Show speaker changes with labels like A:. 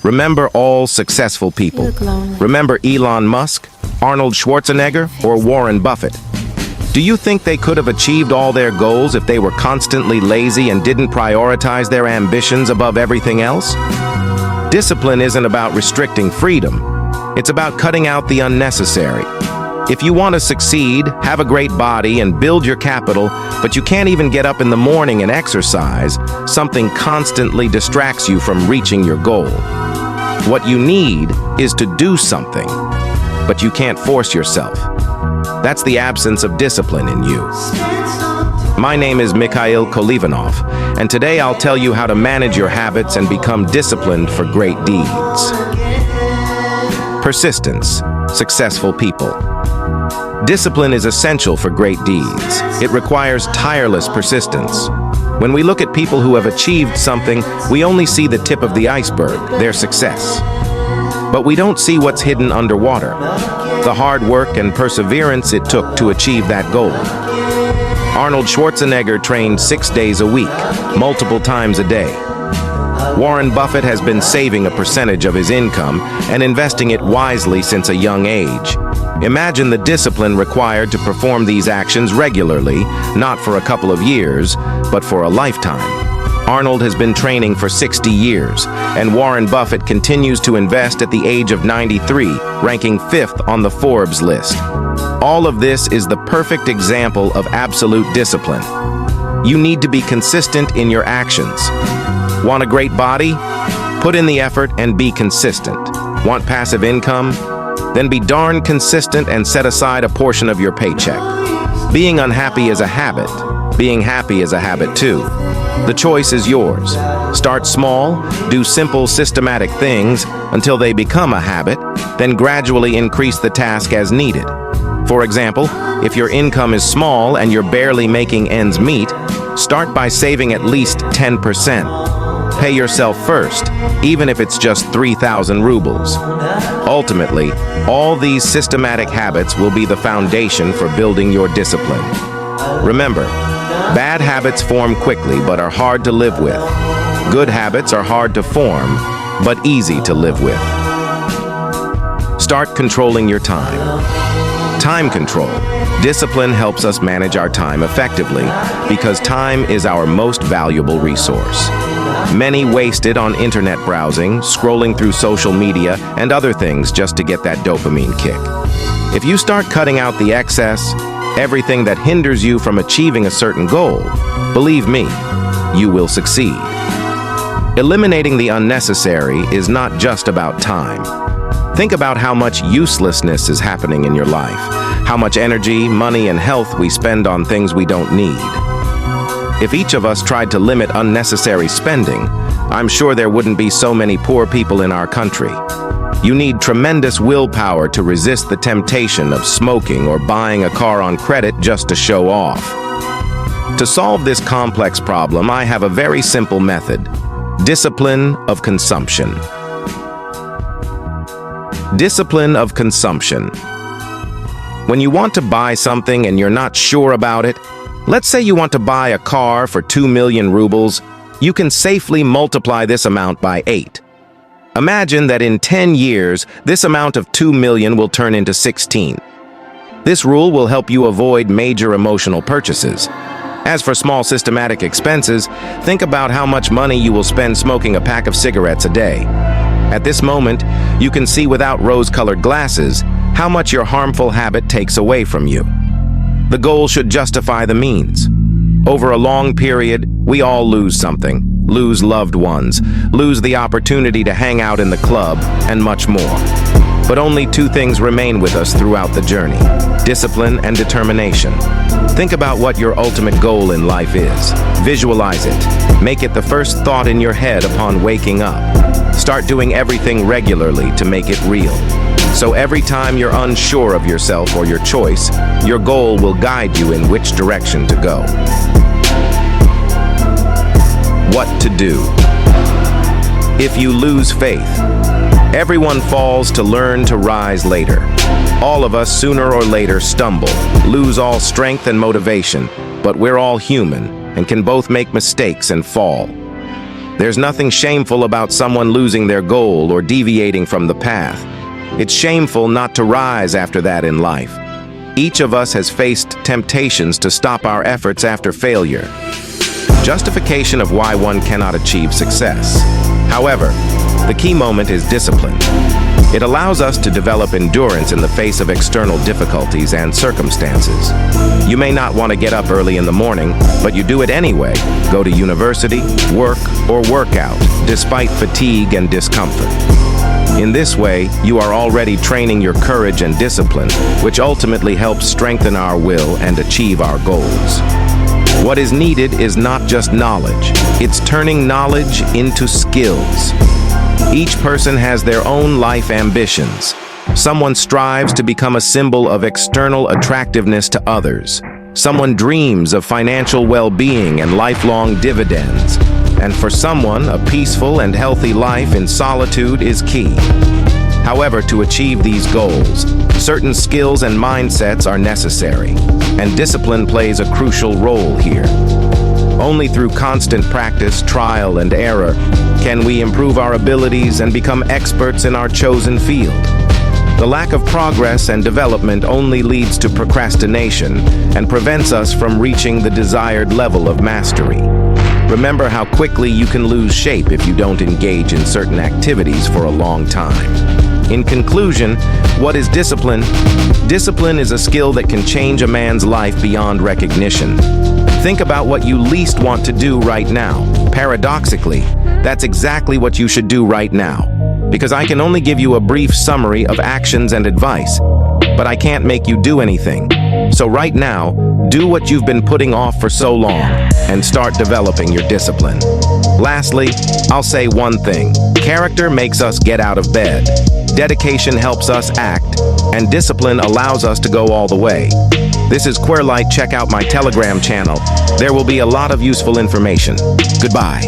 A: Remember all successful people. Remember Elon Musk, Arnold Schwarzenegger, or Warren Buffett. Do you think they could have achieved all their goals if they were constantly lazy and didn't prioritize their ambitions above everything else? Discipline isn't about restricting freedom. It's about cutting out the unnecessary. If you want to succeed, have a great body, and build your capital, but you can't even get up in the morning and exercise, something constantly distracts you from reaching your goal. What you need is to do something, but you can't force yourself. That's the absence of discipline in you. My name is Kolyvanov, and today I'll tell you how to manage your habits and become disciplined for great deeds. Persistence. Successful people. Discipline is essential for great deeds. It requires tireless persistence. When we look at people who have achieved something, we only see the tip of the iceberg, their success. But we don't see what's hidden underwater, the hard work and perseverance it took to achieve that goal. Arnold Schwarzenegger trained 6 days a week, multiple times a day. Warren Buffett has been saving a percentage of his income and investing it wisely since a young age. Imagine the discipline required to perform these actions regularly, not for a couple of years, but for a lifetime. Arnold has been training for 60 years, and Warren Buffett continues to invest at the age of 93, ranking 5th on the Forbes list. All of this is the perfect example of absolute discipline. You need to be consistent in your actions. Want a great body? Put in the effort and be consistent. Want passive income? Then be darn consistent and set aside a portion of your paycheck. Being unhappy is a habit. Being happy is a habit too. The choice is yours. Start small, do simple, systematic things until they become a habit, then gradually increase the task as needed. For example, if your income is small and you're barely making ends meet, start by saving at least 10%. Pay yourself first, even if it's just 3,000 rubles. Ultimately, all these systematic habits will be the foundation for building your discipline. Remember, bad habits form quickly but are hard to live with. Good habits are hard to form, but easy to live with. Start controlling your time. Time control. Discipline helps us manage our time effectively because time is our most valuable resource. Many waste it on internet browsing, scrolling through social media, and other things just to get that dopamine kick. If you start cutting out the excess, everything that hinders you from achieving a certain goal, believe me, you will succeed. Eliminating the unnecessary is not just about time. Think about how much uselessness is happening in your life, how much energy, money, and health we spend on things we don't need. If each of us tried to limit unnecessary spending, I'm sure there wouldn't be so many poor people in our country. You need tremendous willpower to resist the temptation of smoking or buying a car on credit just to show off. To solve this complex problem, I have a very simple method: discipline of consumption. Discipline of consumption. When you want to buy something and you're not sure about it, let's say you want to buy a car for 2 million rubles, you can safely multiply this amount by 8. Imagine that in 10 years, this amount of 2 million will turn into 16. This rule will help you avoid major emotional purchases. As for small systematic expenses, think about how much money you will spend smoking a pack of cigarettes a day. At this moment, you can see without rose-colored glasses how much your harmful habit takes away from you. The goal should justify the means. Over a long period, we all lose something, lose loved ones, lose the opportunity to hang out in the club, and much more. But only two things remain with us throughout the journey: discipline and determination. Think about what your ultimate goal in life is. Visualize it. Make it the first thought in your head upon waking up. Start doing everything regularly to make it real. So every time you're unsure of yourself or your choice, your goal will guide you in which direction to go. What to do? If you lose faith, everyone falls to learn to rise later. All of us sooner or later stumble, lose all strength and motivation, but we're all human and can both make mistakes and fall. There's nothing shameful about someone losing their goal or deviating from the path. It's shameful not to rise after that in life. Each of us has faced temptations to stop our efforts after failure. Justification of why one cannot achieve success. However, the key moment is discipline. It allows us to develop endurance in the face of external difficulties and circumstances. You may not want to get up early in the morning, but you do it anyway. Go to university, work, or workout, despite fatigue and discomfort. In this way, you are already training your courage and discipline, which ultimately helps strengthen our will and achieve our goals. What is needed is not just knowledge, it's turning knowledge into skills. Each person has their own life ambitions. Someone strives to become a symbol of external attractiveness to others. Someone dreams of financial well-being and lifelong dividends. And for someone, a peaceful and healthy life in solitude is key. However, to achieve these goals, certain skills and mindsets are necessary, and discipline plays a crucial role here. Only through constant practice, trial, and error can we improve our abilities and become experts in our chosen field. The lack of progress and development only leads to procrastination and prevents us from reaching the desired level of mastery. Remember how quickly you can lose shape if you don't engage in certain activities for a long time. In conclusion, what is discipline? Discipline is a skill that can change a man's life beyond recognition. Think about what you least want to do right now. Paradoxically, that's exactly what you should do right now. Because I can only give you a brief summary of actions and advice, but I can't make you do anything. So right now, do what you've been putting off for so long and start developing your discipline. Lastly, I'll say one thing. Character makes us get out of bed. Dedication helps us act, and discipline allows us to go all the way. This is Querlight. Check out my Telegram channel. There will be a lot of useful information. Goodbye.